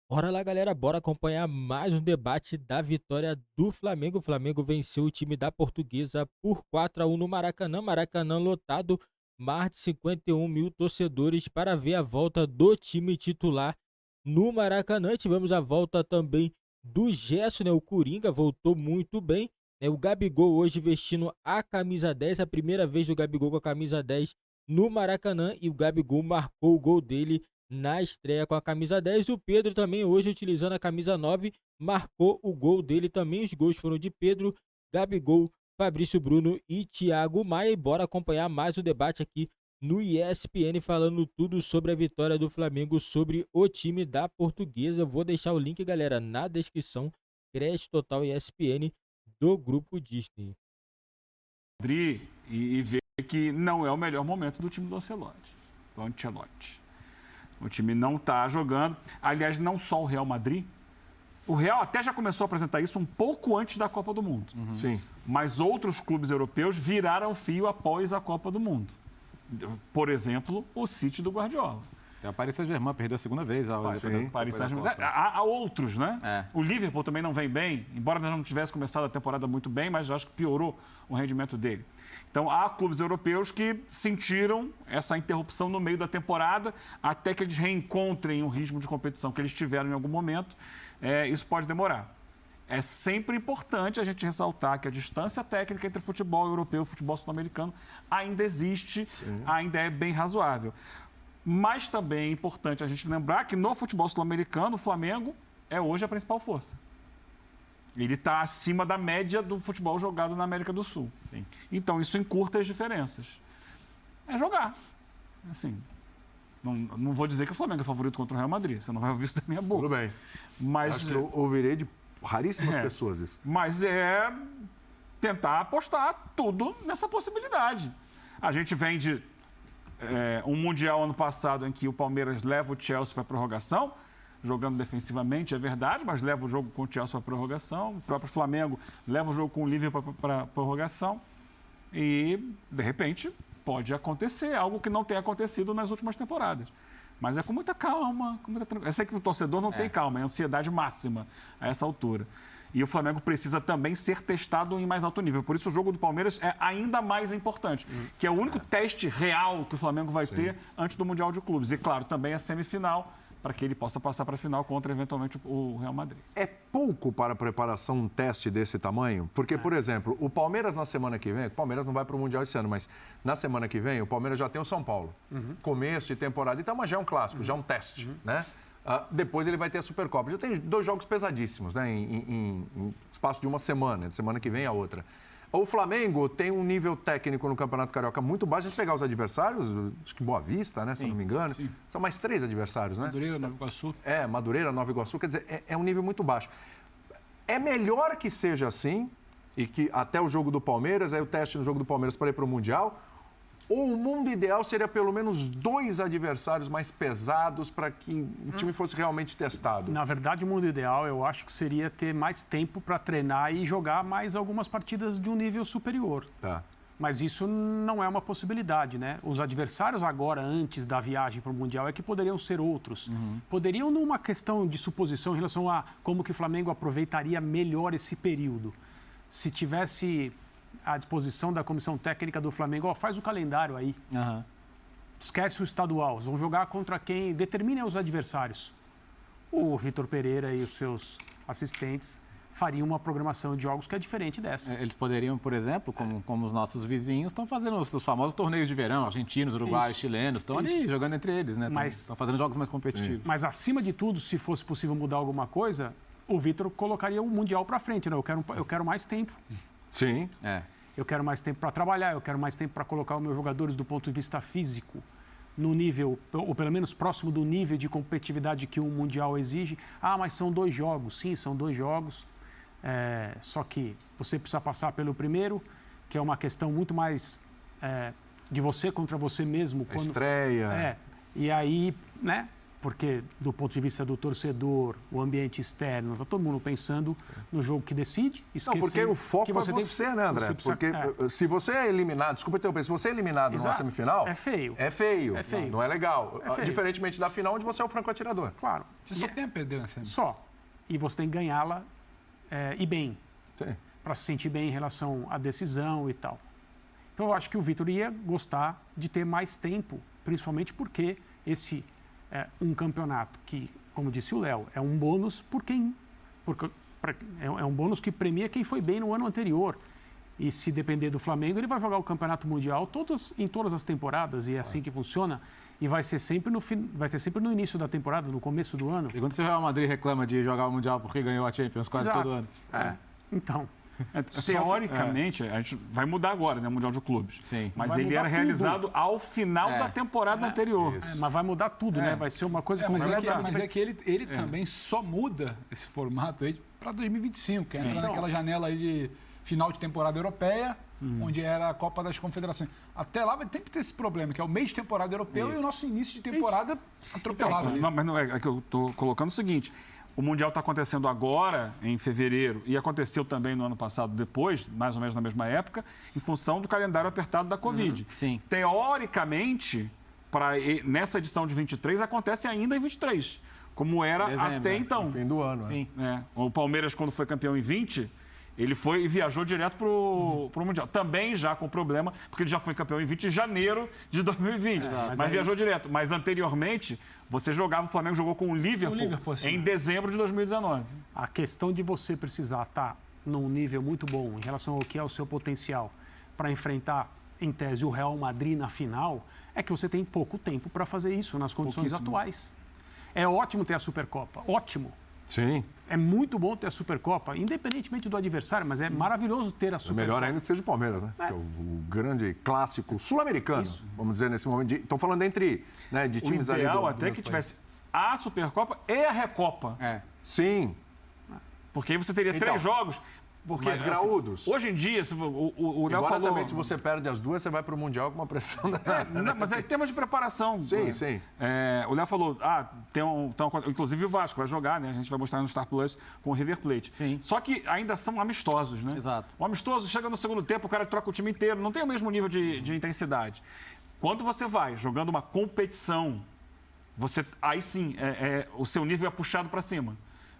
Bora lá, galera, bora acompanhar mais um debate da vitória do Flamengo. O Flamengo venceu o time da Portuguesa por 4-1 no Maracanã. Maracanã lotado, mais de 51 mil torcedores para ver a volta do time titular no Maracanã. Tivemos a volta também do Gerson, né? O Coringa voltou muito bem. Né? O Gabigol hoje vestindo a camisa 10, a primeira vez do Gabigol com a camisa 10 no Maracanã. E o Gabigol marcou o gol dele na estreia com a camisa 10. O Pedro também hoje utilizando a camisa 9 marcou o gol dele também. Os gols foram de Pedro, Gabigol, Fabrício Bruno e Thiago Maia. E bora acompanhar mais o debate aqui no ESPN falando tudo sobre a vitória do Flamengo sobre o time da Portuguesa. Eu vou deixar o link, galera, na descrição. Crédito Total ESPN do grupo Disney. Madrid e ver que não é o melhor momento do time do Ancelotti. Do Ancelotti. O time não está jogando. Aliás, não só o Real Madrid. O Real até já começou a apresentar isso um pouco antes da Copa do Mundo. Sim. Mas outros clubes europeus viraram fio após a Copa do Mundo. Por exemplo, o City do Guardiola. É o Paris Saint-Germain, perdeu a segunda vez. Paris Saint-Germain. Há outros, né? É. O Liverpool também não vem bem, embora não tivesse começado a temporada muito bem, mas eu acho que piorou o rendimento dele. Então, há clubes europeus que sentiram essa interrupção no meio da temporada, até que eles reencontrem o ritmo de competição que eles tiveram em algum momento. Isso pode demorar. É sempre importante a gente ressaltar que a distância técnica entre futebol europeu e futebol sul-americano ainda existe, ainda é bem razoável. Mas também é importante a gente lembrar que no futebol sul-americano, o Flamengo é hoje a principal força. Ele está acima da média do futebol jogado na América do Sul. Sim. Então, isso encurta as diferenças. É jogar. Assim, não vou dizer que o Flamengo é favorito contra o Real Madrid. Você não vai ouvir isso da minha boca. Tudo bem. Mas, Acho que eu ouvirei de raríssimas pessoas isso. Mas é tentar apostar tudo nessa possibilidade. A gente vem de um Mundial ano passado em que o Palmeiras leva o Chelsea para a prorrogação, jogando defensivamente, é verdade, mas leva o jogo com o Chelsea para a prorrogação. O próprio Flamengo leva o jogo com o Liverpool para a prorrogação. E, de repente, pode acontecer algo que não tem acontecido nas últimas temporadas. Mas é com muita calma, com muita tranquilidade. Eu sei que o torcedor não tem calma, é ansiedade máxima a essa altura. E o Flamengo precisa também ser testado em mais alto nível. Por isso o jogo do Palmeiras é ainda mais importante, que é o único teste real que o Flamengo vai ter antes do Mundial de Clubes. E, claro, também a semifinal, para que ele possa passar para a final contra, eventualmente, o Real Madrid. É pouco para a preparação um teste desse tamanho? Porque, por exemplo, o Palmeiras na semana que vem, o Palmeiras não vai para o Mundial esse ano, mas na semana que vem o Palmeiras já tem o São Paulo. Começo de temporada, então, mas já é um clássico, já é um teste, né? Depois ele vai ter a Supercopa. Já tem 2 jogos pesadíssimos, né? Em espaço de uma semana, de semana que vem a outra. O Flamengo tem um nível técnico no Campeonato Carioca muito baixo. A gente pegar os adversários, acho que Boa Vista, né? Se eu não me engano. Sim. São mais 3 adversários, né? Madureira, Nova Iguaçu. Madureira, Nova Iguaçu. Quer dizer, é um nível muito baixo. É melhor que seja assim e que até o jogo do Palmeiras, aí o teste no jogo do Palmeiras para ir para o Mundial. Ou o mundo ideal seria pelo menos 2 adversários mais pesados para que o time fosse realmente testado? Na verdade, o mundo ideal, eu acho que seria ter mais tempo para treinar e jogar mais algumas partidas de um nível superior. Tá. Mas isso não é uma possibilidade, né? Os adversários agora, antes da viagem para o Mundial, é que poderiam ser outros. Poderiam, numa questão de suposição em relação a como que o Flamengo aproveitaria melhor esse período. Se tivesse à disposição da comissão técnica do Flamengo, faz o calendário aí. Esquece o estadual. Vão jogar contra quem? Determinem os adversários. O Vitor Pereira e os seus assistentes fariam uma programação de jogos que é diferente dessa. Eles poderiam, por exemplo, como os nossos vizinhos, estão fazendo os famosos torneios de verão, argentinos, uruguaios, chilenos, estão ali jogando entre eles, né? Estão fazendo jogos mais competitivos. Mas, acima de tudo, se fosse possível mudar alguma coisa, o Vitor colocaria o Mundial para frente, né? Eu quero mais tempo. Sim. Eu quero mais tempo para trabalhar, eu quero mais tempo para colocar os meus jogadores do ponto de vista físico no nível, ou pelo menos próximo do nível de competitividade que um Mundial exige. Mas são 2 jogos. Sim, são 2 jogos. Só que você precisa passar pelo primeiro, que é uma questão muito mais de você contra você mesmo. Estreia. E aí, né? Porque, do ponto de vista do torcedor, o ambiente externo, está todo mundo pensando no jogo que decide, não, porque o foco é você, né, André? Porque se você é eliminado, desculpa interromper, se você é eliminado numa semifinal... É feio. É feio. Não é legal. Diferentemente da final, onde você é o franco atirador. Claro. Você só tem a perder na semifinal. Só. E você tem que ganhá-la e bem. Sim. Para se sentir bem em relação à decisão e tal. Então, eu acho que o Vitor ia gostar de ter mais tempo, principalmente porque esse é um campeonato que, como disse o Léo, é um bônus é um bônus que premia quem foi bem no ano anterior. E se depender do Flamengo, ele vai jogar o Campeonato Mundial em todas as temporadas, e é assim que funciona. E vai ser sempre no início da temporada, no começo do ano. E quando o Real Madrid reclama de jogar o Mundial porque ganhou a Champions quase todo ano. Então... Teoricamente, a gente vai mudar agora, né, o Mundial de Clubes. Sim. Mas ele era realizado ao final da temporada anterior. Mas vai mudar tudo, né? Vai ser uma coisa como mas é que ele também só muda esse formato aí para 2025, que entra naquela janela aí de final de temporada europeia, onde era a Copa das Confederações. Até lá vai sempre ter esse problema, que é o meio de temporada europeu e o nosso início de temporada atropelado. Então, mas não é que eu estou colocando o seguinte... O Mundial está acontecendo agora, em fevereiro, e aconteceu também no ano passado, depois, mais ou menos na mesma época, em função do calendário apertado da Covid. Sim. Teoricamente, nessa edição de 23, acontece ainda em 23, como era até então. No fim do ano. Sim. O Palmeiras, quando foi campeão em 20... Ele foi e viajou direto para o Mundial. Também já com problema, porque ele já foi campeão em 20 de janeiro de 2020. Mas viajou direto. Mas anteriormente, você jogava, o Flamengo jogou com o Liverpool em dezembro de 2019. A questão de você precisar estar num nível muito bom em relação ao que é o seu potencial para enfrentar, em tese, o Real Madrid na final, é que você tem pouco tempo para fazer isso nas condições atuais. É ótimo ter a Supercopa. Ótimo. Sim. É muito bom ter a Supercopa, independentemente do adversário, mas é maravilhoso ter a Supercopa. É melhor ainda que seja o Palmeiras, né? Que é o grande clássico sul-americano, vamos dizer, nesse momento. Estou falando entre de times ali. O ideal até que tivesse a Supercopa e a Recopa. Sim. Porque aí você teria 3 jogos. Porque, mais graúdos. Hoje em dia, o Léo falou... também, se você perde as duas, você vai para o Mundial com uma pressão danada. Não, mas é tema de preparação. Sim, sim. O Léo falou, inclusive o Vasco vai jogar, né? A gente vai mostrar no Star Plus com o River Plate. Sim. Só que ainda são amistosos, né? Exato. O amistoso chega no segundo tempo, o cara troca o time inteiro, não tem o mesmo nível de intensidade. Quando você vai jogando uma competição, aí sim, o seu nível é puxado para cima.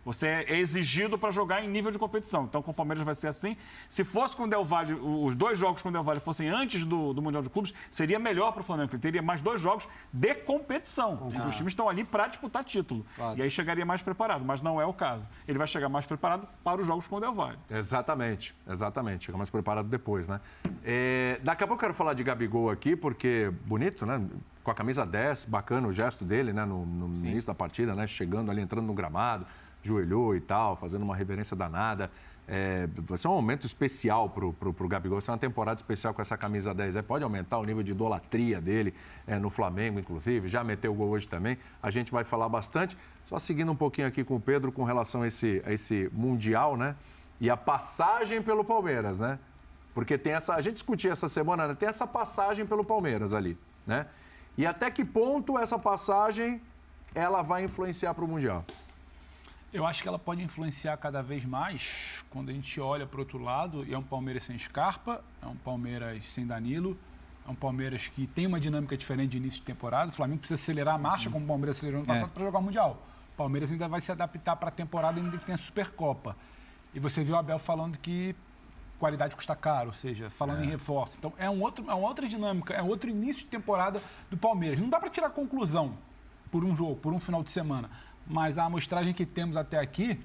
Você é exigido para jogar em nível de competição. Então, com o Palmeiras vai ser assim. Se fosse com o Del Valle, os 2 jogos com o Del Valle fossem antes do Mundial de Clubes, seria melhor para o Flamengo. Ele teria mais 2 jogos de competição. Os times estão ali para disputar título. Claro. E aí chegaria mais preparado. Mas não é o caso. Ele vai chegar mais preparado para os jogos com o Del Valle. Exatamente. Chega mais preparado depois, né? Daqui a pouco eu quero falar de Gabigol aqui, porque bonito, né? Com a camisa 10, bacana o gesto dele, né? No início da partida, né? Chegando ali, entrando no gramado. Joelhou e tal, fazendo uma reverência danada. Vai ser um momento especial pro Gabigol, vai ser uma temporada especial com essa camisa 10. Pode aumentar o nível de idolatria dele no Flamengo, inclusive. Já meteu o gol hoje também. A gente vai falar bastante. Só seguindo um pouquinho aqui com o Pedro com relação a esse Mundial, né? E a passagem pelo Palmeiras, né? Porque tem a gente discutiu essa semana, né? Tem essa passagem pelo Palmeiras ali, né? E até que ponto essa passagem ela vai influenciar para o Mundial? Eu acho que ela pode influenciar cada vez mais quando a gente olha para o outro lado, e é um Palmeiras sem Scarpa, é um Palmeiras sem Danilo, é um Palmeiras que tem uma dinâmica diferente de início de temporada. O Flamengo precisa acelerar a marcha, como o Palmeiras acelerou no passado, para jogar o Mundial. O Palmeiras ainda vai se adaptar para a temporada, ainda que tenha a Supercopa. E você viu o Abel falando que qualidade custa caro, ou seja, falando em reforço. Então, é uma outra dinâmica, é outro início de temporada do Palmeiras. Não dá para tirar conclusão por um jogo, por um final de semana. Mas a amostragem que temos até aqui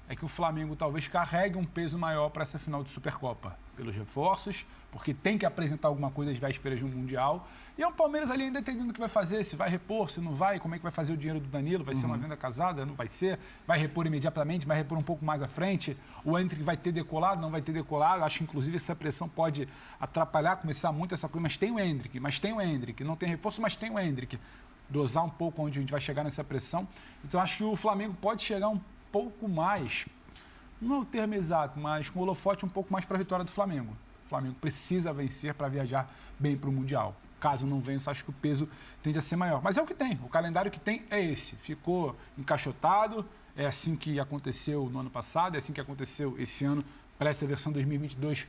é que o Flamengo talvez carregue um peso maior para essa final de Supercopa. Pelos reforços, porque tem que apresentar alguma coisa às vésperas de um Mundial. E é o Palmeiras ali ainda entendendo o que vai fazer, se vai repor, se não vai, como é que vai fazer o dinheiro do Danilo, vai ser uma venda casada, não vai ser, vai repor imediatamente, vai repor um pouco mais à frente, o Endrick vai ter decolado, não vai ter decolado. Acho que inclusive essa pressão pode atrapalhar, começar muito essa coisa, mas tem o Endrick, não tem reforço, mas tem o Endrick. Dosar um pouco onde a gente vai chegar nessa pressão. Então, acho que o Flamengo pode chegar um pouco mais, não é o termo exato, mas com o holofote um pouco mais para a vitória do Flamengo. O Flamengo precisa vencer para viajar bem para o Mundial. Caso não vença, acho que o peso tende a ser maior. Mas é o que tem, o calendário que tem é esse. Ficou encaixotado, é assim que aconteceu no ano passado, é assim que aconteceu esse ano, para essa versão 2022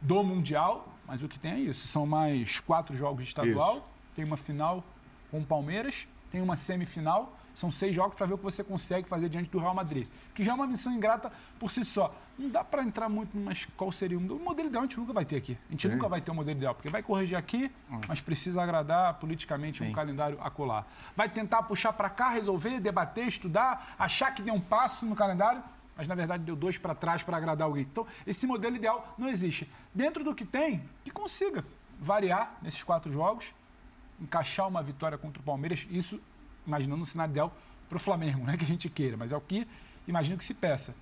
do Mundial. Mas o que tem é isso, são mais 4 jogos de estadual, tem uma final com o Palmeiras, tem uma semifinal, são 6 jogos para ver o que você consegue fazer diante do Real Madrid, que já é uma missão ingrata por si só. Não dá para entrar muito, mas qual seria o modelo ideal? A gente nunca vai ter aqui. A gente nunca vai ter um modelo ideal, porque vai corrigir aqui, mas precisa agradar politicamente um calendário acolá. Vai tentar puxar para cá, resolver, debater, estudar, achar que deu um passo no calendário, mas na verdade deu 2 para trás para agradar alguém. Então, esse modelo ideal não existe. Dentro do que tem, que consiga variar nesses 4 jogos, encaixar uma vitória contra o Palmeiras, isso imaginando um cenário ideal para o Flamengo, não é que a gente queira, mas é o que imagino que se peça.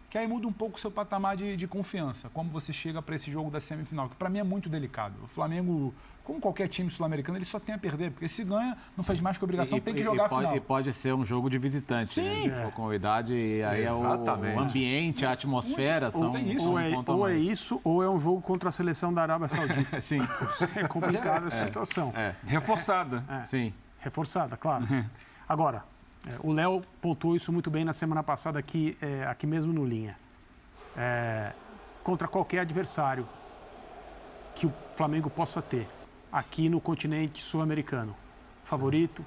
Que aí muda um pouco o seu patamar de confiança, como você chega para esse jogo da semifinal, que para mim é muito delicado. O Flamengo, como qualquer time sul-americano, ele só tem a perder, porque se ganha, não faz mais que obrigação, tem que jogar a final. E pode ser um jogo de visitante. Sim. Né? Com a idade, aí é o ambiente, a atmosfera são um ponto a mais. Ou é isso, ou é um jogo contra a seleção da Arábia Saudita. Sim. É complicada essa situação. Reforçada. Sim. Reforçada, claro. Agora, o Léo pontuou isso muito bem na semana passada aqui mesmo no Linha. Contra qualquer adversário que o Flamengo possa ter aqui no continente sul-americano. Favorito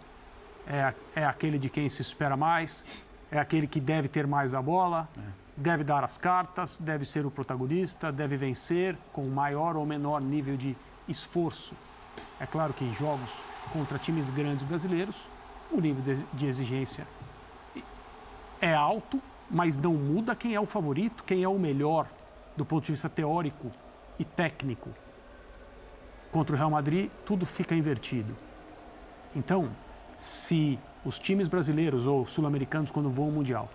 é aquele de quem se espera mais, é aquele que deve ter mais a bola, deve dar as cartas, deve ser o protagonista, deve vencer com maior ou menor nível de esforço. É claro que em jogos contra times grandes brasileiros, o nível de exigência é alto, mas não muda quem é o favorito, quem é o melhor do ponto de vista teórico e técnico. Contra o Real Madrid, tudo fica invertido. Então, se os times brasileiros ou sul-americanos, quando vão ao Mundial,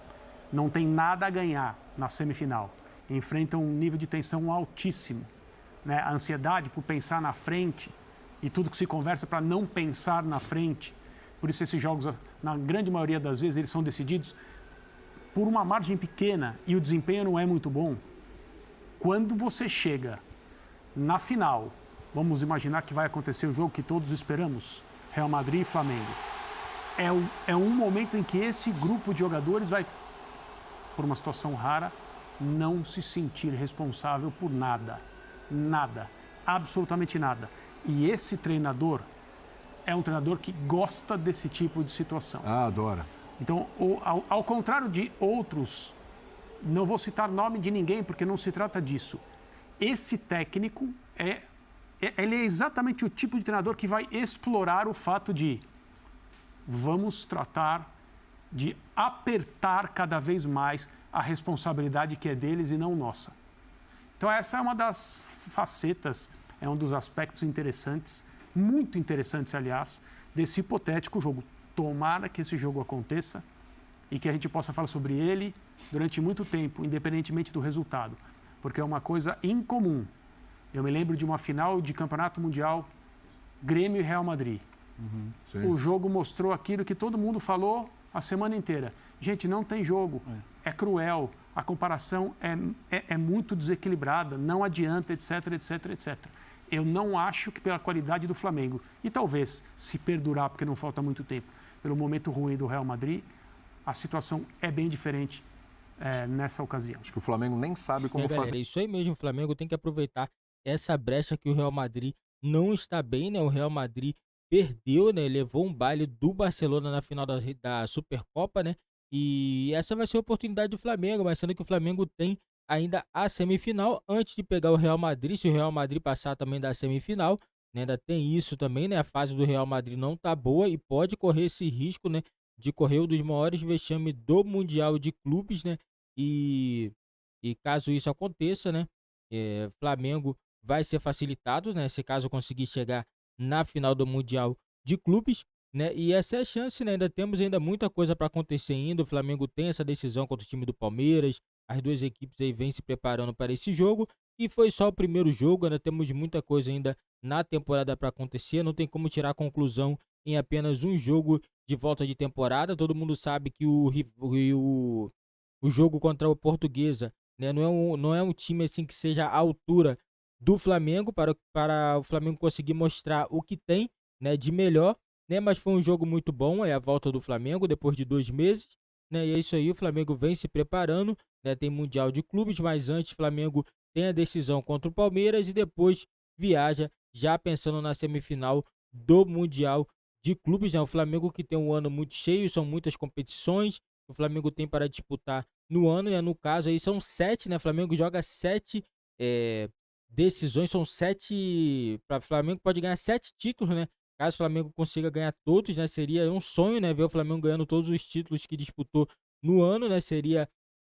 não tem nada a ganhar na semifinal, enfrentam um nível de tensão altíssimo, né? A ansiedade por pensar na frente e tudo que se conversa para não pensar na frente. Por isso esses jogos, na grande maioria das vezes, eles são decididos por uma margem pequena e o desempenho não é muito bom. Quando você chega na final, vamos imaginar que vai acontecer o jogo que todos esperamos, Real Madrid e Flamengo. É um momento em que esse grupo de jogadores vai, por uma situação rara, não se sentir responsável por nada. Nada. Absolutamente nada. E esse treinador é um treinador que gosta desse tipo de situação. Adora. Então, ao contrário de outros, não vou citar nome de ninguém porque não se trata disso. Esse técnico ele é exatamente o tipo de treinador que vai explorar o fato de vamos tratar de apertar cada vez mais a responsabilidade que é deles e não nossa. Então essa é uma das facetas, é um dos aspectos interessantes, muito interessantes, aliás, desse hipotético jogo. Tomara que esse jogo aconteça e que a gente possa falar sobre ele durante muito tempo, independentemente do resultado, porque é uma coisa incomum. Eu me lembro de uma final de Campeonato Mundial, Grêmio e Real Madrid. O jogo mostrou aquilo que todo mundo falou a semana inteira. Gente, não tem jogo, é cruel, a comparação é muito desequilibrada, não adianta, etc, etc, etc. Eu não acho que pela qualidade do Flamengo, e talvez se perdurar, porque não falta muito tempo, pelo momento ruim do Real Madrid, a situação é bem diferente nessa ocasião. Acho que o Flamengo nem sabe como fazer. Galera, isso aí mesmo, o Flamengo tem que aproveitar essa brecha que o Real Madrid não está bem, né? O Real Madrid perdeu, né? Levou um baile do Barcelona na final da Supercopa, né? E essa vai ser a oportunidade do Flamengo, mas sendo que o Flamengo tem ainda a semifinal antes de pegar o Real Madrid. Se o Real Madrid passar também da semifinal, né? Ainda tem isso também, né? A fase do Real Madrid não tá boa e pode correr esse risco, né? De correr um dos maiores vexames do Mundial de Clubes, né? E caso isso aconteça, né? Flamengo vai ser facilitado, né? Se caso conseguir chegar na final do Mundial de Clubes, né? E essa é a chance, né? Temos muita coisa para acontecer ainda. O Flamengo tem essa decisão contra o time do Palmeiras. As duas equipes aí vêm se preparando para esse jogo. E foi só o primeiro jogo, ainda temos muita coisa ainda na temporada para acontecer. Não tem como tirar a conclusão em apenas um jogo de volta de temporada. Todo mundo sabe que o jogo contra o Portuguesa, né? Não é um time assim que seja à altura do Flamengo, para o Flamengo conseguir mostrar o que tem, né, de melhor, né, mas foi um jogo muito bom, é a volta do Flamengo depois de 2 meses, né, e é isso aí, o Flamengo vem se preparando, né, tem Mundial de Clubes, mas antes o Flamengo tem a decisão contra o Palmeiras e depois viaja já pensando na semifinal do Mundial de Clubes, né, o Flamengo que tem um ano muito cheio, são muitas competições, o Flamengo tem para disputar no ano, né, no caso aí são 7, né, o Flamengo joga 7 decisões, são 7, para o Flamengo pode ganhar 7 títulos, né, caso o Flamengo consiga ganhar todos, né, seria um sonho, né, ver o Flamengo ganhando todos os títulos que disputou no ano, né, seria,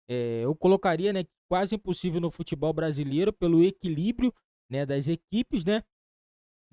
eu colocaria, né, quase impossível no futebol brasileiro pelo equilíbrio, né, das equipes, né,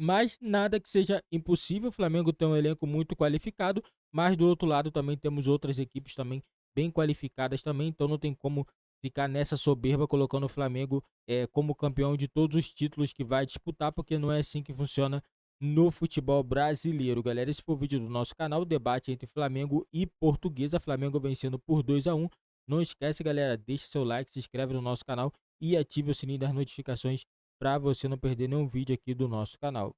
mas nada que seja impossível. O Flamengo tem um elenco muito qualificado, mas do outro lado também temos outras equipes também bem qualificadas também, então não tem como ficar nessa soberba colocando o Flamengo como campeão de todos os títulos que vai disputar, porque não é assim que funciona no futebol brasileiro, galera. Esse foi o vídeo do nosso canal, o debate entre Flamengo e Portuguesa, Flamengo vencendo por 2-1. Não esquece, galera, deixa seu like, se inscreve no nosso canal e ative o sininho das notificações para você não perder nenhum vídeo aqui do nosso canal.